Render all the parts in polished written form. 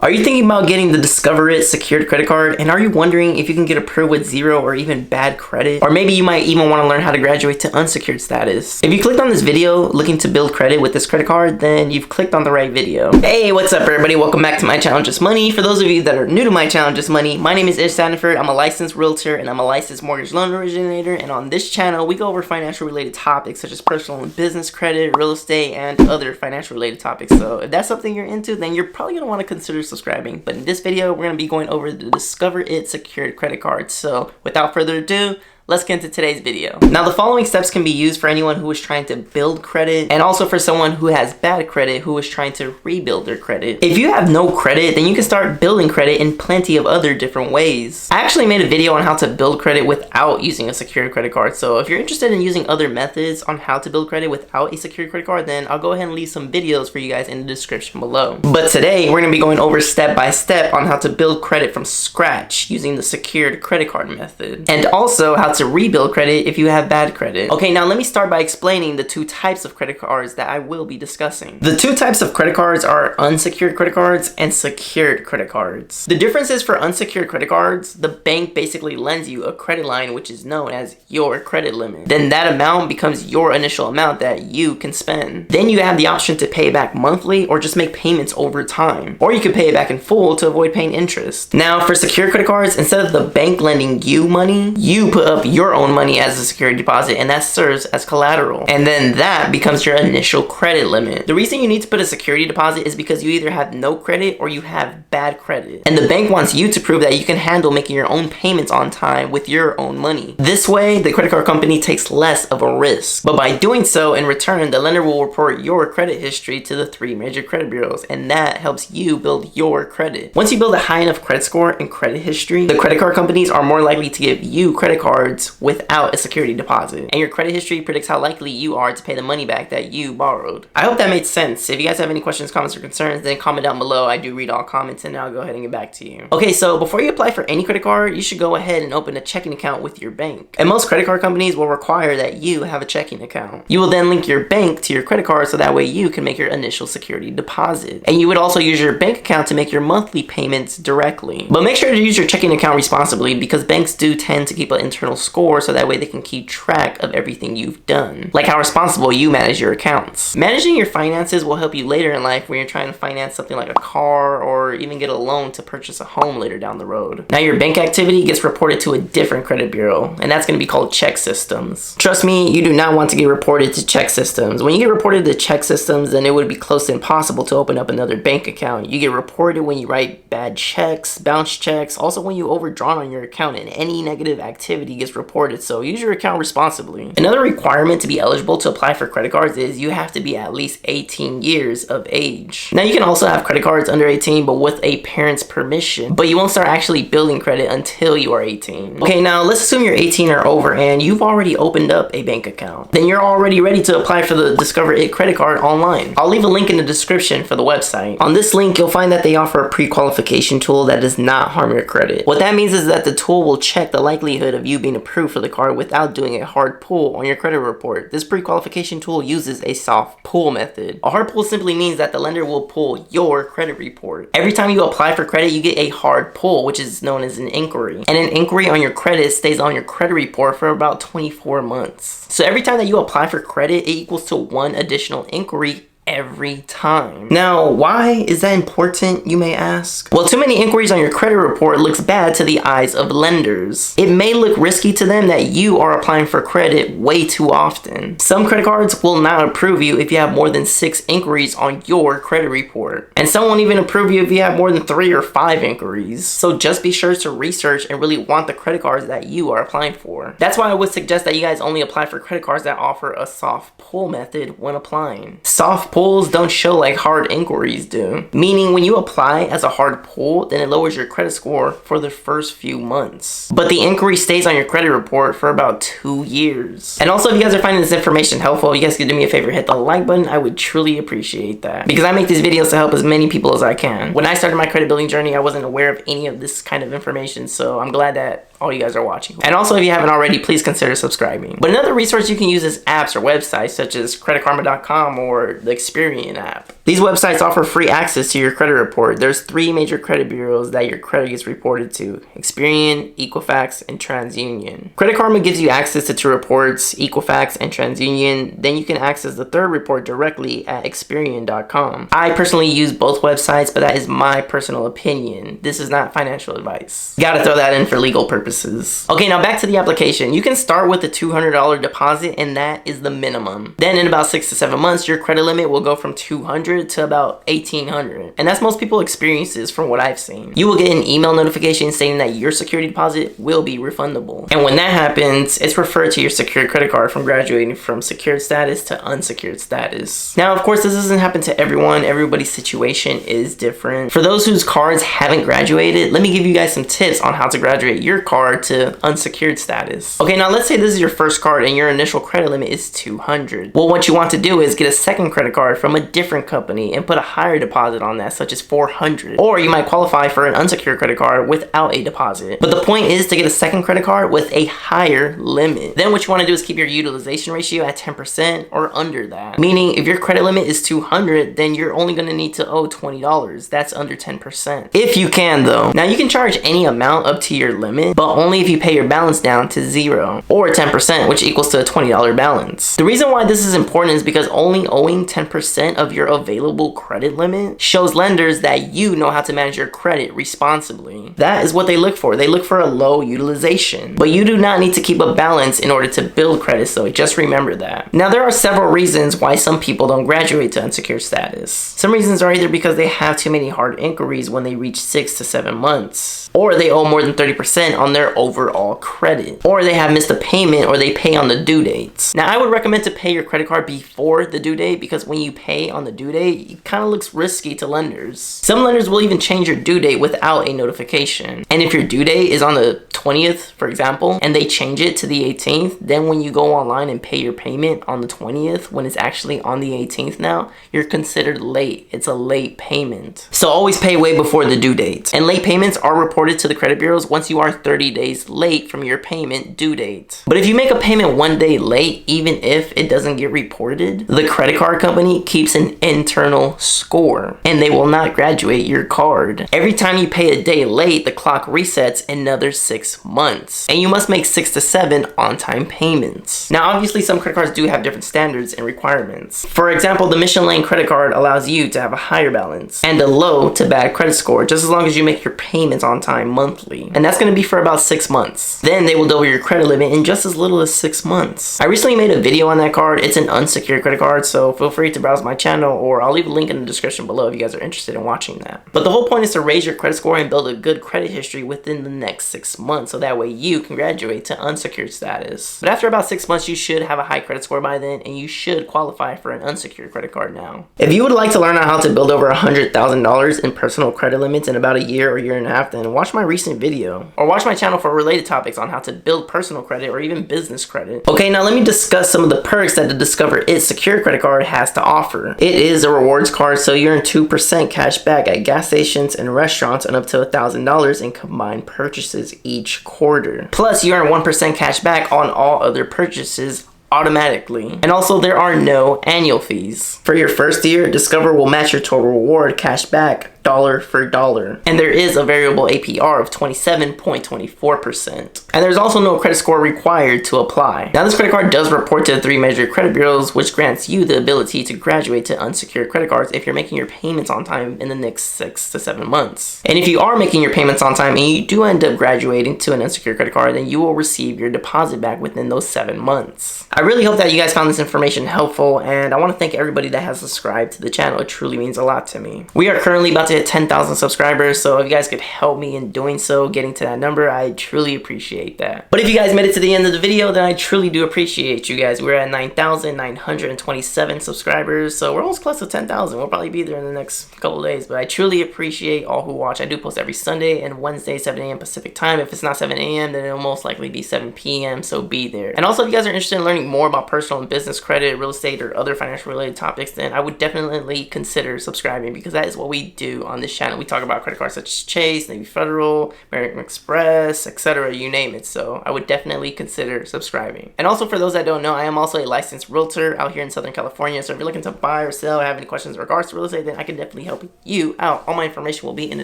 Are you thinking about getting the Discover It secured credit card, and are you wondering if you can get approved with zero or even bad credit? Or maybe you might even want to learn how to graduate to unsecured status. If you clicked on this video looking to build credit with this credit card, then you've clicked on the right video. Hey, what's up everybody? Welcome back to my channel, Just Money. For those of you that are new to my channel, Just Money, my name is Ismael Sandiford. I'm a licensed realtor and I'm a licensed mortgage loan originator, and on this channel we go over financial related topics such as personal and business credit, real estate, and other financial related topics. So if that's something you're into, then you're probably going to want to consider subscribing. But in this video, we're going to be going over the Discover It secured credit card. So without further ado, let's get into today's video. Now, the following steps can be used for anyone who is trying to build credit, and also for someone who has bad credit who is trying to rebuild their credit. If you have no credit, then you can start building credit in plenty of other different ways. I actually made a video on how to build credit without using a secured credit card. So if you're interested in using other methods on how to build credit without a secured credit card, then I'll go ahead and leave some videos for you guys in the description below. But today, we're going to be going over step by step on how to build credit from scratch using the secured credit card method, and also how to rebuild credit if you have bad credit. Okay, now let me start by explaining the two types of credit cards that I will be discussing. The two types of credit cards are unsecured credit cards and secured credit cards. The difference is, for unsecured credit cards, the bank basically lends you a credit line which is known as your credit limit. Then that amount becomes your initial amount that you can spend. Then you have the option to pay it back monthly or just make payments over time. Or you could pay it back in full to avoid paying interest. Now, for secured credit cards, instead of the bank lending you money, you put up your own money as a security deposit, and that serves as collateral. And then that becomes your initial credit limit. The reason you need to put a security deposit is because you either have no credit or you have bad credit. And the bank wants you to prove that you can handle making your own payments on time with your own money. This way, the credit card company takes less of a risk. But by doing so, in return, the lender will report your credit history to the 3 major credit bureaus, and that helps you build your credit. Once you build a high enough credit score and credit history, the credit card companies are more likely to give you credit cards without a security deposit, and your credit history predicts how likely you are to pay the money back that you borrowed. I hope that made sense. If you guys have any questions, comments, or concerns, then comment down below. I do read all comments, and I'll go ahead and get back to you. Okay, so before you apply for any credit card, you should go ahead and open a checking account with your bank. And most credit card companies will require that you have a checking account. You will then link your bank to your credit card so that way you can make your initial security deposit. And you would also use your bank account to make your monthly payments directly. But make sure to use your checking account responsibly, because banks do tend to keep an internal score so that way they can keep track of everything you've done, like how responsible you manage your accounts. Managing your finances will help you later in life when you're trying to finance something like a car or even get a loan to purchase a home later down the road. Now, your bank activity gets reported to a different credit bureau, and that's going to be called check systems. Trust me, you do not want to get reported to check systems. When you get reported to check systems, then it would be close to impossible to open up another bank account. You get reported when you write bad checks, bounce checks, also when you overdrawn on your account, and any negative activity gets reported. So use your account responsibly. Another requirement to be eligible to apply for credit cards is you have to be at least 18 years of age. Now, you can also have credit cards under 18 but with a parent's permission, but you won't start actually building credit until you are 18. Okay, now let's assume you're 18 or over and you've already opened up a bank account. Then you're already ready to apply for the Discover It credit card online. I'll leave a link in the description for the website. On this link, you'll find that they offer a pre-qualification tool that does not harm your credit. What that means is that the tool will check the likelihood of you being approved for the card without doing a hard pull on your credit report. This pre-qualification tool uses a soft pull method. A hard pull simply means that the lender will pull your credit report. Every time you apply for credit, you get a hard pull, which is known as an inquiry. And an inquiry on your credit stays on your credit report for about 24 months. So every time that you apply for credit, it equals to 1 additional inquiry every time. Now, why is that important, you may ask? Well, too many inquiries on your credit report looks bad to the eyes of lenders. It may look risky to them that you are applying for credit way too often. Some credit cards will not approve you if you have more than 6 inquiries on your credit report. And some won't even approve you if you have more than 3 or 5 inquiries. So just be sure to research and really want the credit cards that you are applying for. That's why I would suggest that you guys only apply for credit cards that offer a soft pull method when applying. Soft pulls don't show like hard inquiries do, meaning when you apply as a hard pull, then it lowers your credit score for the first few months, but the inquiry stays on your credit report for about 2 years. And also, if you guys are finding this information helpful, you guys could do me a favor, hit the like button. I would truly appreciate that, because I make these videos to help as many people as I can. When I started my credit building journey, I wasn't aware of any of this kind of information, so I'm glad that all you guys are watching. And also, if you haven't already, please consider subscribing. But another resource you can use is apps or websites such as creditkarma.com or the Experian app. These websites offer free access to your credit report. There's 3 major credit bureaus that your credit gets reported to: Experian, Equifax, and TransUnion. Credit Karma gives you access to 2 reports, Equifax and TransUnion. Then you can access the 3rd report directly at Experian.com. I personally use both websites, but that is my personal opinion. This is not financial advice. Gotta throw that in for legal purposes. Okay, now back to the application. You can start with a $200 deposit, and that is the minimum. Then in about 6 to 7 months, your credit limit will go from $200 to about $1,800. And that's most people's experiences from what I've seen. You will get an email notification stating that your security deposit will be refundable. And when that happens, it's referred to your secured credit card from graduating from secured status to unsecured status. Now, of course, this doesn't happen to everyone. Everybody's situation is different. For those whose cards haven't graduated, let me give you guys some tips on how to graduate your card to unsecured status. Okay, now let's say this is your first card and your initial credit limit is $200. Well, what you want to do is get a second credit card from a different company and put a higher deposit on that, such as $400. Or you might qualify for an unsecured credit card without a deposit. But the point is to get a second credit card with a higher limit. Then what you want to do is keep your utilization ratio at 10% or under that. Meaning if your credit limit is $200, then you're only going to need to owe $20. That's under 10%. If you can though. Now you can charge any amount up to your limit, but only if you pay your balance down to 0 or 10%, which equals to a $20 balance. The reason why this is important is because only owing 10% of your available credit limit shows lenders that you know how to manage your credit responsibly. That is what they look for. They look for a low utilization. But you do not need to keep a balance in order to build credit, so just remember that. Now there are several reasons why some people don't graduate to unsecured status. Some reasons are either because they have too many hard inquiries when they reach 6 to 7 months, or they owe more than 30% on their overall credit, or they have missed a payment, or they pay on the due dates. Now I would recommend to pay your credit card before the due date, because when you pay on the due date, it kind of looks risky to lenders. Some lenders will even change your due date without a notification. And if your due date is on the 20th, for example, and they change it to the 18th, then when you go online and pay your payment on the 20th, when it's actually on the 18th now, you're considered late. It's a late payment. So always pay way before the due date. And late payments are reported to the credit bureaus once you are 30 days late from your payment due date. But if you make a payment 1 day late, even if it doesn't get reported, the credit card company keeps an internal score and they will not graduate your card. Every time you pay a day late, the clock resets another 6 months. And you must make 6 to 7 on-time payments. Now obviously some credit cards do have different standards and requirements. For example, the Mission Lane credit card allows you to have a higher balance and a low to bad credit score just as long as you make your payments on time monthly. And that's going to be for about 6 months. Then they will double your credit limit in just as little as 6 months. I recently made a video on that card. It's an unsecured credit card, so feel free to browse my channel, or I'll leave a link in the description below if you guys are interested in watching that. But the whole point is to raise your credit score and build a good credit history within the next 6 months, so that way you can graduate to unsecured status. But after about 6 months, you should have a high credit score by then, and you should qualify for an unsecured credit card now. If you would like to learn how to build over $100,000 in personal credit limits in about a year or year and a half, then watch my recent video, or watch my channel for related topics on how to build personal credit or even business credit. Okay, now let me discuss some of the perks that the Discover It secured credit card has to offer. It is a rewards card, so you earn 2% cash back at gas stations and restaurants and up to $1,000 in combined purchases each quarter. Plus, you earn 1% cash back on all other purchases automatically. And also there are no annual fees. For your first year, Discover will match your total reward cash back dollar for dollar. And there is a variable APR of 27.24%. And there's also no credit score required to apply. Now this credit card does report to the 3 major credit bureaus, which grants you the ability to graduate to unsecured credit cards if you're making your payments on time in the next 6 to 7 months. And if you are making your payments on time and you do end up graduating to an unsecured credit card, then you will receive your deposit back within those 7 months. I really hope that you guys found this information helpful, and I want to thank everybody that has subscribed to the channel. It truly means a lot to me. We are currently about to hit 10,000 subscribers, so if you guys could help me in doing so, getting to that number, I truly appreciate that. But if you guys made it to the end of the video, then I truly do appreciate you guys. We're at 9,927 subscribers, so we're almost close to 10,000. We'll probably be there in the next couple of days, but I truly appreciate all who watch. I do post every Sunday and Wednesday, 7 a.m. Pacific time. If it's not 7 a.m., then it'll most likely be 7 p.m., so be there. And also, if you guys are interested in learning more about personal and business credit, real estate, or other financial related topics, then I would definitely consider subscribing, because that is what we do do on this channel. We talk about credit cards such as Chase, Navy Federal, American Express, etc., you name it. So I would definitely consider subscribing. And also, for those that don't know, I am also a licensed realtor out here in Southern California. So if you're looking to buy or sell, or have any questions in regards to real estate, then I can definitely help you out. All my information will be in the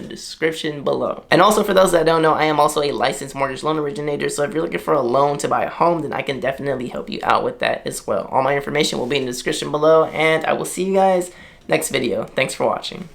description below. And also, for those that don't know, I am also a licensed mortgage loan originator. So if you're looking for a loan to buy a home, then I can definitely help you out with that as well. All my information will be in the description below, and I will see you guys next video. Thanks for watching.